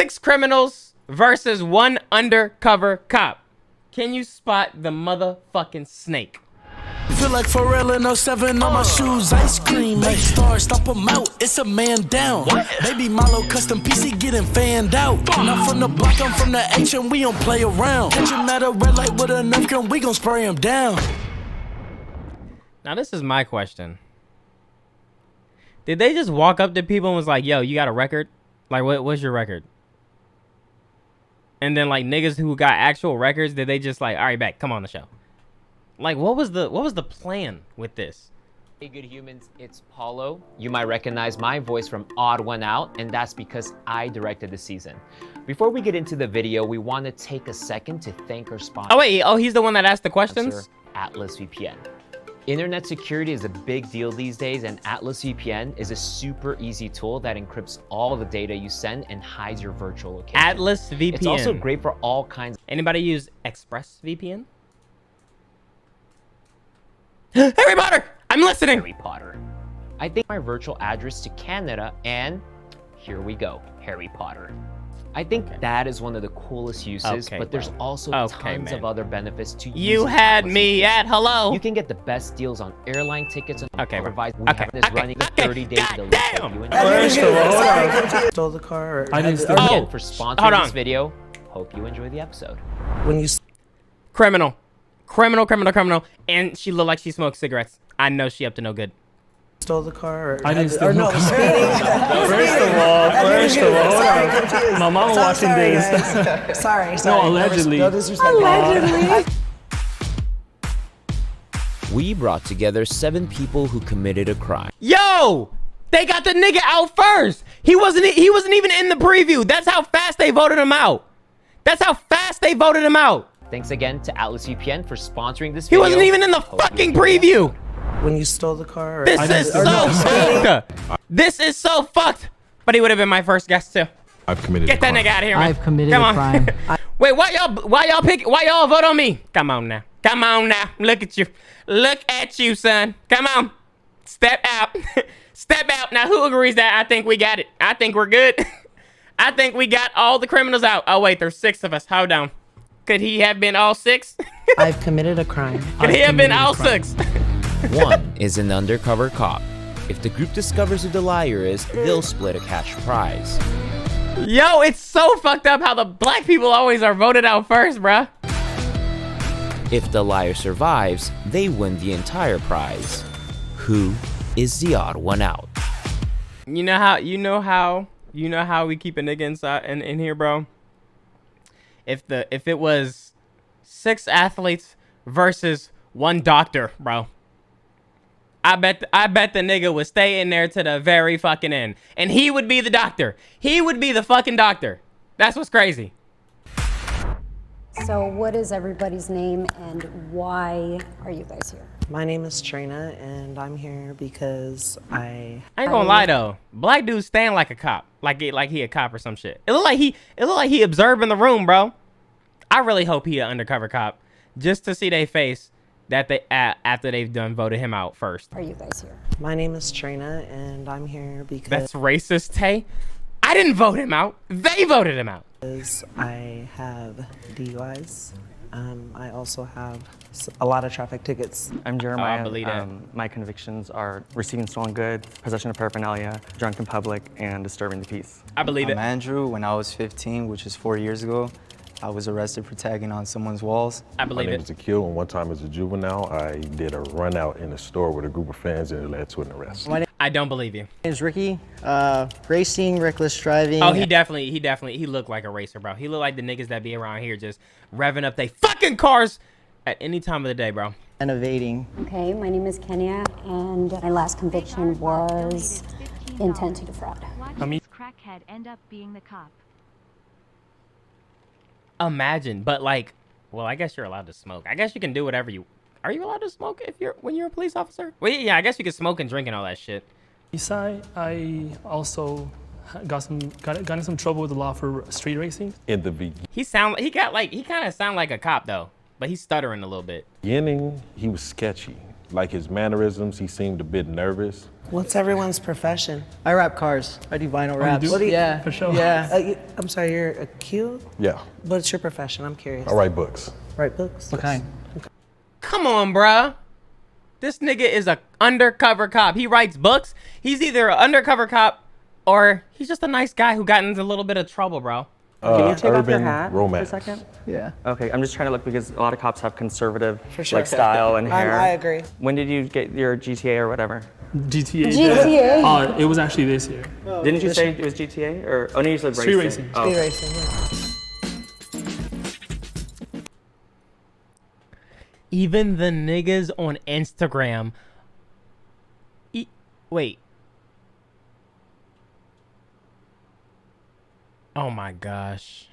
6 criminals versus 1 undercover cop. Can you spot the motherfucking snake? Feel like Pharrell in 07 on my shoes, ice cream, make stars, stomp them out, it's a man down. Baby Milo custom PC getting fanned out. Not from the block, I'm from the H and we don't play around. Catch him at a red light with a Nerf gun, we gon' spray him down. Now this is my question. Did they just walk up to people and was like, yo, you got a record? Like, what's your record? And then like niggas who got actual records, did they just like, all right, back, come on the show? Like, what was the plan with this? Hey, good humans, it's Paulo. You might recognize my voice from Odd One Out, and that's because I directed the season. Before we get into the video, we want to take a second to thank our sponsor. Oh wait, he's the one that asked the questions? Atlas VPN. Internet security is a big deal these days, and Atlas VPN is a super easy tool that encrypts all the data you send and hides your virtual location. Atlas VPN. It's also great for all kinds. Anybody use ExpressVPN? Harry Potter! I'm listening! Harry Potter. I think my virtual address to Canada, and here we go, Harry Potter. I think that is one of the coolest uses, but there's also tons of other benefits to you had me at hello. You can get the best deals on airline tickets and provide. We have this running 30 days delivery. Stole the car. I didn't steal it. For sponsoring this video, hope you enjoy the episode. When you criminal, and she looked like she smoked cigarettes. I know she up to no good. Stole the car. I didn't steal no car. First of all, hold on. My mom watching this. Sorry. No, allegedly. No disrespect. Allegedly. We brought together 7 people who committed a crime. Yo, they got the nigga out first. He wasn't even in the preview. That's how fast they voted him out. Thanks again to Atlas VPN for sponsoring this video. He wasn't even in the fucking preview. When you stole the car. This is so fucked. This is so fucked. But he would have been my first guest too. I've committed Get that nigga out of here, man. I've committed a crime. Wait, why y'all vote on me? Come on now. Look at you, son. Come on. Step out. Now who agrees that I think we got it? I think we're good. I think we got all the criminals out. Oh wait, there's 6 of us. Hold on. Could he have been all 6? I've committed a crime. Could he have been all 6? 1 is an undercover cop. If the group discovers who the liar is, they'll split a cash prize. Yo, it's so fucked up how the black people always are voted out first, bruh. If the liar survives, they win the entire prize. Who is the odd one out? You know how we keep a nigga inside in here, bro? If it was 6 athletes versus 1 doctor, bro. I bet the nigga would stay in there to the very fucking end. And he would be the doctor. He would be the fucking doctor. That's what's crazy. So what is everybody's name and why are you guys here? My name is Trina and I'm here because I ain't gonna lie though. Black dudes stand like a cop. Like he a cop or some shit. It look like he observing the room, bro. I really hope he an undercover cop. Just to see their face that they after they've done voted him out first. Are you guys here? My name is Trina and I'm here because that's racist, Tay. I didn't vote him out. They voted him out. I have DUIs. I also have a lot of traffic tickets. I'm Jeremiah. I believe that. My convictions are receiving stolen goods, possession of paraphernalia, drunk in public, and disturbing the peace. I believe it. I'm Andrew. When I was 15, which is 4 years ago, I was arrested for tagging on someone's walls. I believe My it. name is Akil, and one time as a juvenile, I did a run out in a store with a group of fans and it led to an arrest. I don't believe you. My name's Ricky. Racing, reckless driving. Oh, he looked like a racer, bro. He looked like the niggas that be around here just revving up they fucking cars at any time of the day, bro. And evading. Okay, my name is Kenya and my last conviction was intent to defraud. Why did this crackhead end up being the cop? Imagine, but like, well, I guess you're allowed to smoke. I guess you can do whatever you. Are you allowed to smoke when you're a police officer? Well, yeah, I guess you can smoke and drink and all that shit. Eastside, I also got in some trouble with the law for street racing. In the beginning, he kind of sound like a cop though, but he's stuttering a little bit. he was sketchy. like his mannerisms, he seemed a bit nervous. What's everyone's profession? I rap cars. I do vinyl raps. do? Yeah, For sure. Yeah. I'm sorry, you're a Q? Yeah, What's your profession? I'm curious. I write books. Write books? What kind? Come on, bruh. This nigga is a undercover cop. He writes books. He's either an undercover cop or he's just a nice guy who got into a little bit of trouble, bro. Can you take off your urban hat romance. for a second? Yeah. Okay, I'm just trying to look because a lot of cops have conservative For sure. like style and hair. I agree. When did you get your GTA or whatever? GTA. GTA. It was actually this year. Didn't you say it was GTA or oh no, you said Street racing. racing. Oh. Speed racing, yeah. Even the niggas on Instagram. Wait. Oh my gosh.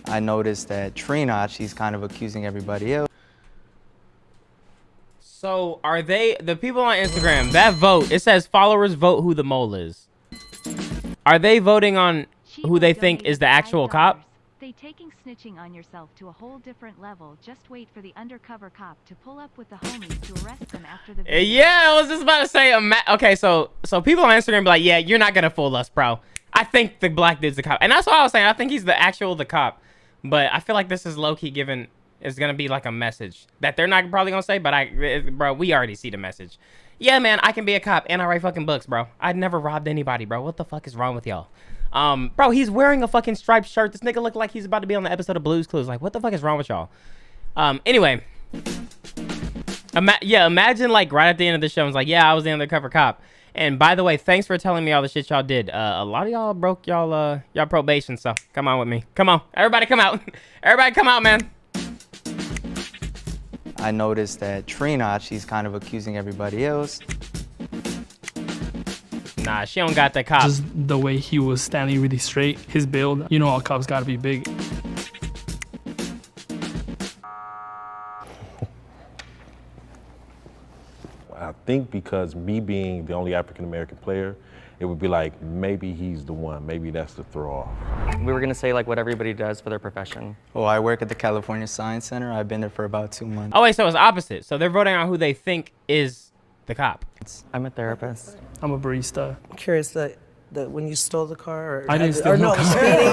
I noticed that Trina, she's kind of accusing everybody else. So are they, the people on Instagram, that vote, it says followers vote who the mole is. Are they voting on who they think is the actual cop? They taking snitching on yourself to a whole different level. Just wait for the undercover cop to pull up with the homies to arrest them after the video. Yeah, I was just about to say, okay, so people on Instagram be like, yeah, you're not gonna fool us, bro. I think the black dude's the cop. And that's what I was saying. I think he's the cop. But I feel like this is low-key given, it's gonna be like a message that they're not probably gonna say, but bro, we already see the message. Yeah, man, I can be a cop and I write fucking books, bro. I'd never robbed anybody, bro. What the fuck is wrong with y'all? Bro, he's wearing a fucking striped shirt. This nigga look like he's about to be on the episode of Blue's Clues. Like, what the fuck is wrong with y'all? Anyway. Imagine like right at the end of the show, it's like, yeah, I was the undercover cop. And by the way, thanks for telling me all the shit y'all did. A lot of y'all broke y'all probation, so come on with me. Come on. Everybody come out. Everybody come out, man. I noticed that Trina, she's kind of accusing everybody else. Nah, she don't got the cop. Just the way he was standing really straight, his build. You know, all cops gotta be big. I think because me being the only African-American player, it would be like, maybe he's the one. Maybe that's the throw off. We were gonna say like what everybody does for their profession. Oh, I work at the California Science Center. I've been there for about 2 months. Oh, wait, so it's opposite. So they're voting on who they think is the cop. I'm a therapist. I'm a barista. I'm curious that when you stole the car, or I didn't steal no car. speeding.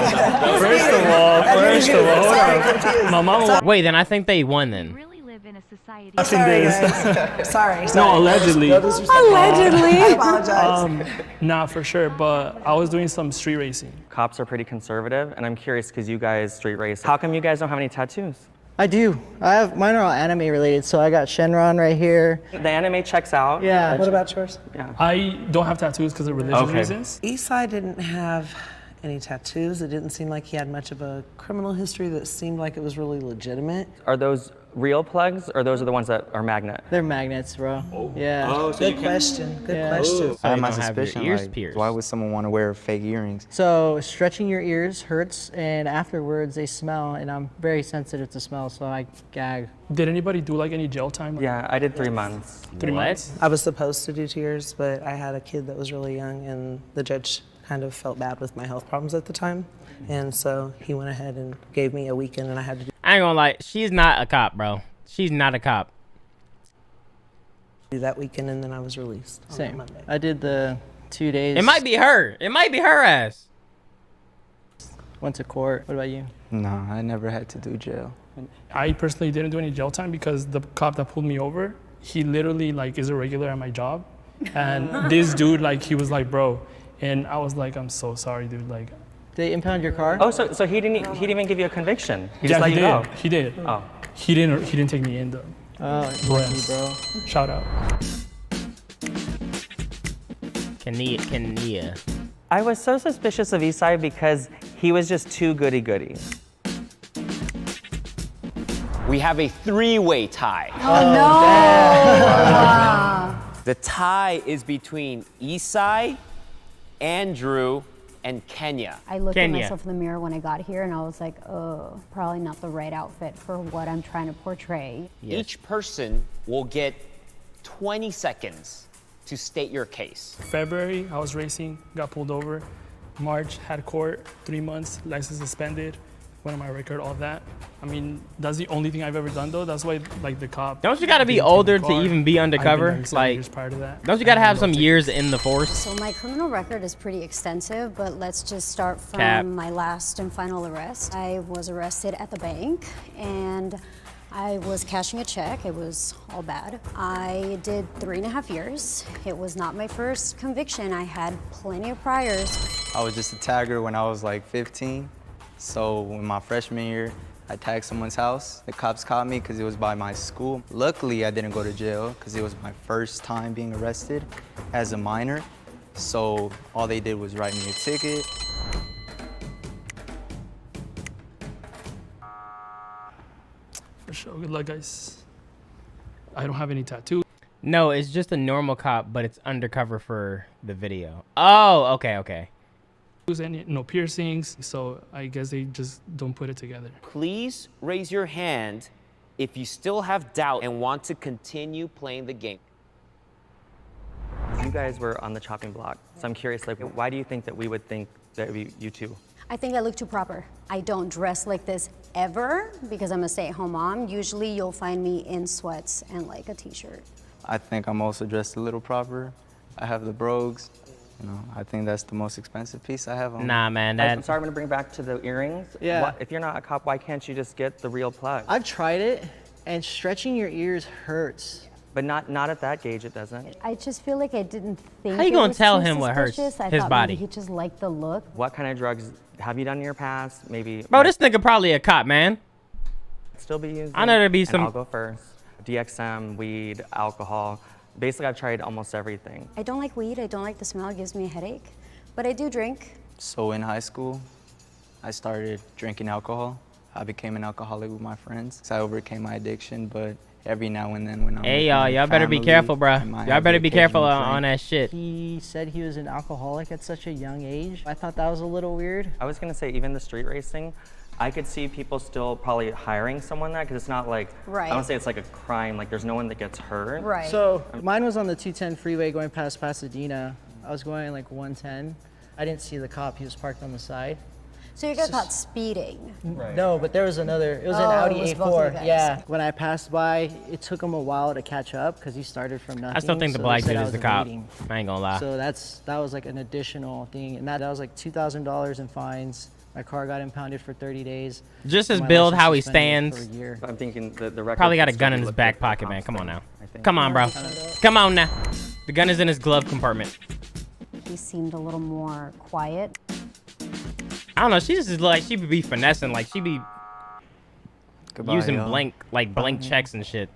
First of all, hold on. My mama. Wait, then I think they won then. Really live in a society. Sorry, guys. Sorry. No, allegedly. Allegedly. I apologize. Nah, for sure, but I was doing some street racing. Cops are pretty conservative, and I'm curious because you guys street race. How come you guys don't have any tattoos? I do. Mine are all anime related, so I got Shenron right here. The anime checks out. Yeah. What about yours? Yeah. I don't have tattoos because of religious reasons. Eastside didn't have any tattoos. It didn't seem like he had much of a criminal history that seemed like it was really legitimate. Are those real plugs, or those are the ones that are magnet? They're magnets, bro. Yeah. Oh, so Good question. Good question. I have you my don't have your suspicion, ears like, pierced. why would someone want to wear fake earrings? So stretching your ears hurts, and afterwards they smell, and I'm very sensitive to smell, so I gag. Did anybody do like any jail time? Yeah, I did 3 months. 3 months? I was supposed to do 2 years, but I had a kid that was really young, and the judge kind of felt bad with my health problems at the time. And so he went ahead and gave me a weekend, and I had to I ain't gonna lie, she's not a cop, bro. She's not a cop. do that weekend, and then I was released on Same. Monday. I did the 2 days. It might be her. It might be her ass. Went to court. What about you? No, I never had to do jail. I personally didn't do any jail time because the cop that pulled me over, he literally like is a regular at my job. And this dude, like, he was like, bro. And I was like, I'm so sorry, dude. Like, They impound your car? Oh, so he didn't even give you a conviction. He just yeah, let he you did. go. He did. Oh. He didn't take me in though. Oh, Yes. bro. Shout out. Kania. I was so suspicious of Eastside because he was just too goody-goody. We have a three-way tie. Oh, no! The tie is between Eastside, Andrew, and Kenya. I looked at myself in the mirror when I got here and I was like, oh, probably not the right outfit for what I'm trying to portray. Yes. Each person will get 20 seconds to state your case. February, I was racing, got pulled over. March, had court, 3 months, license suspended. What on my record, all that. I mean, that's the only thing I've ever done though. That's why like the cop. Don't you gotta be older to even be undercover? Like, prior to that. don't you gotta have some years in the force? So my criminal record is pretty extensive, but let's just start from Cap. my last and final arrest. I was arrested at the bank and I was cashing a check. It was all bad. I did 3.5 years. It was not my first conviction. I had plenty of priors. I was just a tagger when I was like 15. So in my freshman year, I tagged someone's house. The cops caught me because it was by my school. Luckily, I didn't go to jail because it was my first time being arrested as a minor. So all they did was write me a ticket. For sure. Good luck, guys. I don't have any tattoos. No, it's just a normal cop, but it's undercover for the video. Oh, okay. And no piercings, so I guess they just don't put it together. Please raise your hand if you still have doubt and want to continue playing the game. You guys were on the chopping block, so I'm curious, like, why do you think that we would think that you two? I think I look too proper. I don't dress like this ever because I'm a stay-at-home mom. Usually you'll find me in sweats and like a t-shirt. I think I'm also dressed a little proper. I have the brogues. You know, I think that's the most expensive piece I have on. Nah, man. I'm sorry, I'm gonna bring back to the earrings. Yeah. If you're not a cop, why can't you just get the real plug? I've tried it, and stretching your ears hurts. But not at that gauge, it doesn't. I just feel like I didn't think How you it gonna was tell too him what hurts suspicious. I his thought body? maybe he just liked the look. What kind of drugs have you done in your past? Maybe. Bro, this nigga probably a cop, man. Still be using. I know there'd be and some. I'll go first. DXM, weed, alcohol. Basically, I've tried almost everything. I don't like weed. I don't like the smell. It gives me a headache. But I do drink. So in high school, I started drinking alcohol. I became an alcoholic with my friends. So I overcame my addiction, but every now and then when I'm Hey, y'all better be careful, bro. Y'all better be careful on that shit. He said he was an alcoholic at such a young age. I thought that was a little weird. I was gonna say, even the street racing, I could see people still probably hiring someone that, because it's not like, Right. I don't say it's like a crime, like there's no one that gets hurt. Right. So mine was on the 210 freeway going past Pasadena. I was going like 110. I didn't see the cop. He was parked on the side. So you got caught speeding. Right. No, but there was another. It was an Oh, Audi it was both of you A4. guys. Yeah. When I passed by, it took him a while to catch up because he started from nothing. I still think the so black they said dude I is the was cop. evading. I ain't gonna lie. So that was like an additional thing, and that was like $2,000 in fines. My car got impounded for 30 days. Just his My build, license how he suspended for stands. a year. I'm thinking the record. Probably got a can gun still in be his looked back at pocket, for man. Come on cops, now. I think. Come on, bro. Come on now. The gun is in his glove compartment. He seemed a little more quiet. I don't know. She just is like, she be finessing. Like, she be Goodbye, using y'all. blank checks and shit.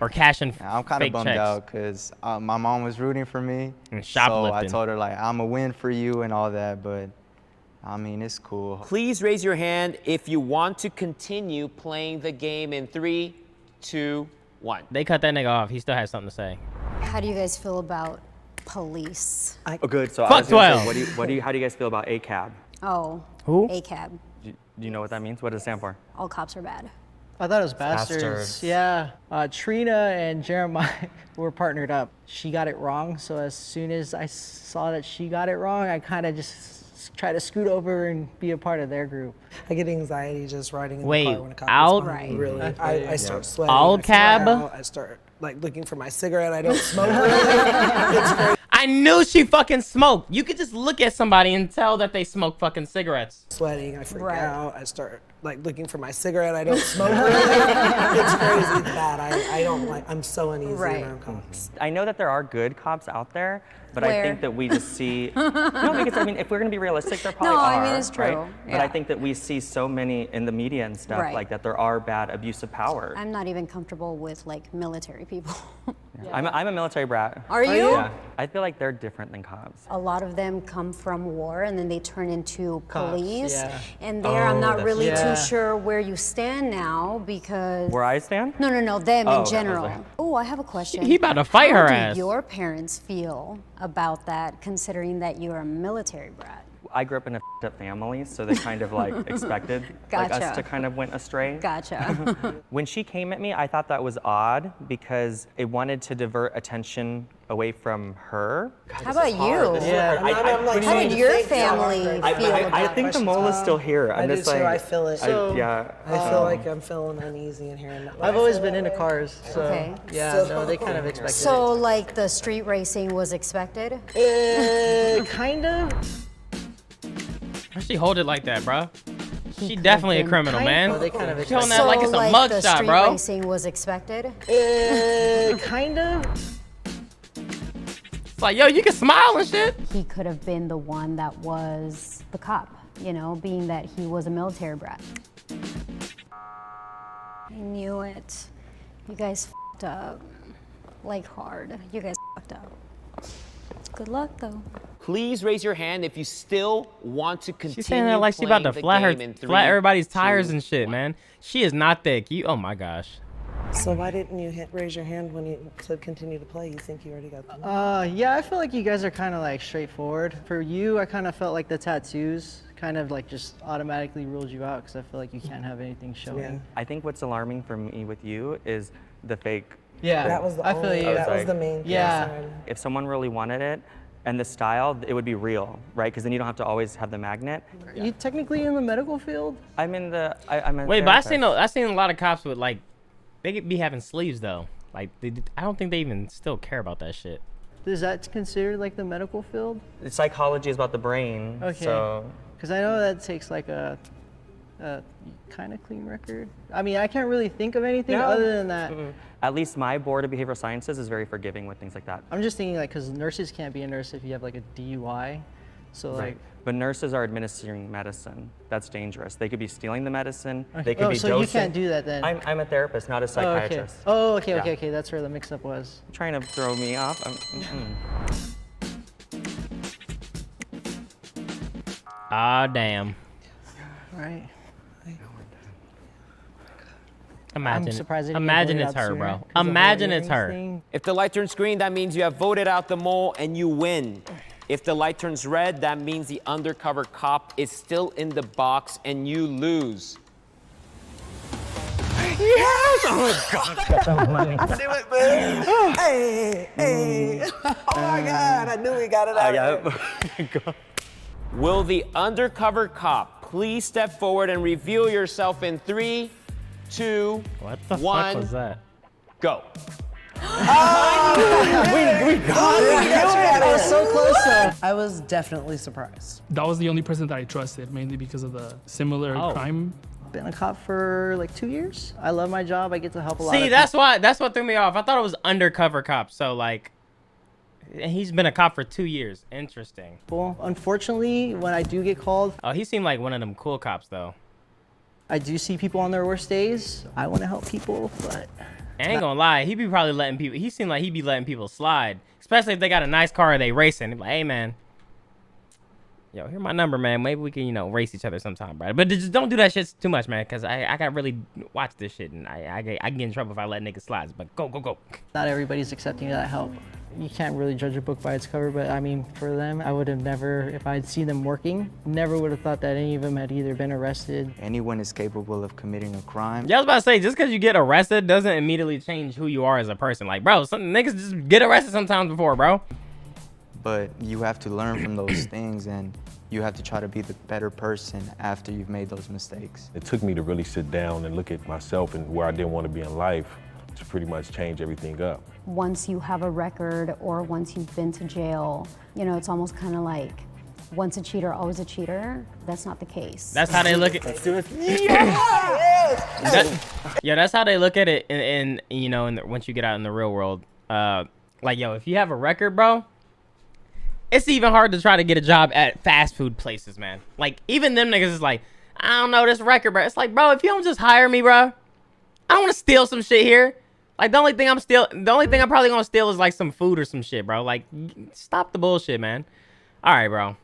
Or cashing Yeah, I'm kind of fake bummed checks. out because my mom was rooting for me. And So I shoplifting. told her like, I'm a win for you and all that, but I mean, it's cool. Please raise your hand if you want to continue playing the game in 3, 2, 1. They cut that nigga off. He still has something to say. How do you guys feel about police? Oh, good. So Fuck I was gonna 12. say, how do you guys feel about ACAB? Oh, Who? ACAB. Do you know what that means? What does it stand for? All cops are bad. I thought it was bastards. Bastards. Yeah. Trina and Jeremiah were partnered up. She got it wrong, so as soon as I saw that she got it wrong, I kind of just try to scoot over and be a part of their group. I get anxiety just riding in Wait, the car when a cop out- is behind me, Right. really. I start sweating. All I fly cab? out, I start like looking for my cigarette. I don't smoke really. It's crazy. I knew she fucking smoked. You could just look at somebody and tell that they smoke fucking cigarettes. Sweating, I freak Right. out. I start like looking for my cigarette. I don't smoke really. It's crazy. It's bad. I don't like. I'm so uneasy Right. around cops. I know that there are good cops out there, but I Where? think that we just see. No, because I mean, if we're gonna be realistic, there probably No, are. I mean, it's right? true. But I Yeah. think that we see so many in the media and stuff Right. like that. There are bad abuse of power. I'm not even comfortable with like military people. I'm a military brat. Are you? Yeah. I feel like they're different than cops. A lot of them come from war and then they turn into Cops, police. yeah. And there I'm not that's really true. too Yeah. sure where you stand now because. Where I stand? No, them Oh, in okay, I general. was like- Oh, I have a question. He about to fight How her do ass. your parents feel about that, considering that you're a military brat? I grew up in a up family, so they kind of like expected like us to kind of went astray. Gotcha. When she came at me, I thought that was odd because it wanted to divert attention away from her. How about you? Yeah, how would your family feel I about think the mole is still here. I'm I just do too, like, I feel it. I feel like I'm feeling uneasy in here. I've always been into cars, so Okay. yeah, no, they kind of expected So, like, the street racing was expected? Kind of. Why she hold it like that, bro? She definitely a criminal, man. Oh, they kind of She holding that So, like it's a like, mug the shot, street bro. racing was expected? Kind of. It's like, yo, you can smile and shit. He could have been the one that was the cop, you know, being that he was a military brat. I knew it. You guys f***ed up. Like, hard. You guys f***ed up. Good luck, though. Please raise your hand if you still want to continue. She's saying that like she about to flat flat everybody's tires and shit, man. She is not thick. Oh my gosh. So why didn't you raise your hand when you said continue to play? You think you already got them? Yeah, I feel like you guys are kind of like straightforward. For you, I kind of felt like the tattoos kind of like just automatically ruled you out because I feel like you can't have anything showing. Yeah. I think what's alarming for me with you is the fake. Yeah, That was the I feel only, you. that was the main Yeah. concern. If someone really wanted it, and the style, it would be real, right? Because then you don't have to always have the magnet. You technically in the medical field? I'm in the. I'm a Wait, but therapist. I seen a lot of cops with like, they could be having sleeves though. Like, I don't think they even still care about that shit. Is that considered like the medical field? Psychology is about the brain. Okay. So Because I know that takes like a kind of clean record. I mean, I can't really think of anything No. other than that. at least my board of behavioral sciences is very forgiving with things like that. I'm just thinking like, because nurses can't be a nurse if you have like a DUI. So like, Right. But nurses are administering medicine. That's dangerous. They could be stealing the medicine. Okay. They could be so dosing. you can't do that then. I'm a therapist, not a psychiatrist. Oh, okay, Yeah. okay. That's where the mix-up was. Trying to throw me off. Ah, damn. Right. Imagine. I'm surprised they didn't Imagine vote it's out her, sooner bro. 'cause of Imagine the it's her. thing. If the light turns green, that means you have voted out the mole and you win. If the light turns red, that means the undercover cop is still in the box and you lose. Yes! Oh, God. I knew it, man. Hey. Oh, my God. I knew we got it out. Will the undercover cop please step forward and reveal yourself in 3, 2, What the 1, fuck was that? go. We got it. I was so close though. I was definitely surprised. That was the only person that I trusted, mainly because of the similar crime. Been a cop for like 2 years. I love my job. I get to help a lot. See, of that's what threw me off. I thought it was undercover cop. So like, he's been a cop for 2 years. Interesting. people. Unfortunately, when I do get called, Oh, he seemed like one of them cool cops though. I do see people on their worst days. I want to help people, but I ain't gonna lie, he be probably letting people. He seemed like he be letting people slide, especially if they got a nice car or they racing. He be like, hey man, yo, here's my number, man. Maybe we can, race each other sometime, bro. But just don't do that shit too much, man, cause I gotta really watch this shit, and I get in trouble if I let niggas slide. But go. not everybody's accepting of that help. You can't really judge a book by its cover, but I mean, for them, I would have never, if I'd seen them working, never would have thought that any of them had either been arrested. Anyone is capable of committing a crime. Yeah, I was about to say, just cause you get arrested doesn't immediately change who you are as a person. Like, bro, some niggas just get arrested sometimes before, bro. But you have to learn from those things, and you have to try to be the better person after you've made those mistakes. It took me to really sit down and look at myself and where I didn't want to be in life to pretty much change everything up. Once you have a record or once you've been to jail, it's almost kind of like once a cheater, always a cheater. That's not the case. That's how they look at. Let's do it. That's how they look at it. Once you get out in the real world, like, yo, if you have a record, bro, it's even hard to try to get a job at fast food places, man. Like, even them niggas is like, I don't know this record, bro. It's like, bro, if you don't just hire me, bro, I don't want to steal some shit here. Like, the only thing I'm probably gonna steal is like some food or some shit, bro. Like, stop the bullshit, man. All right, bro.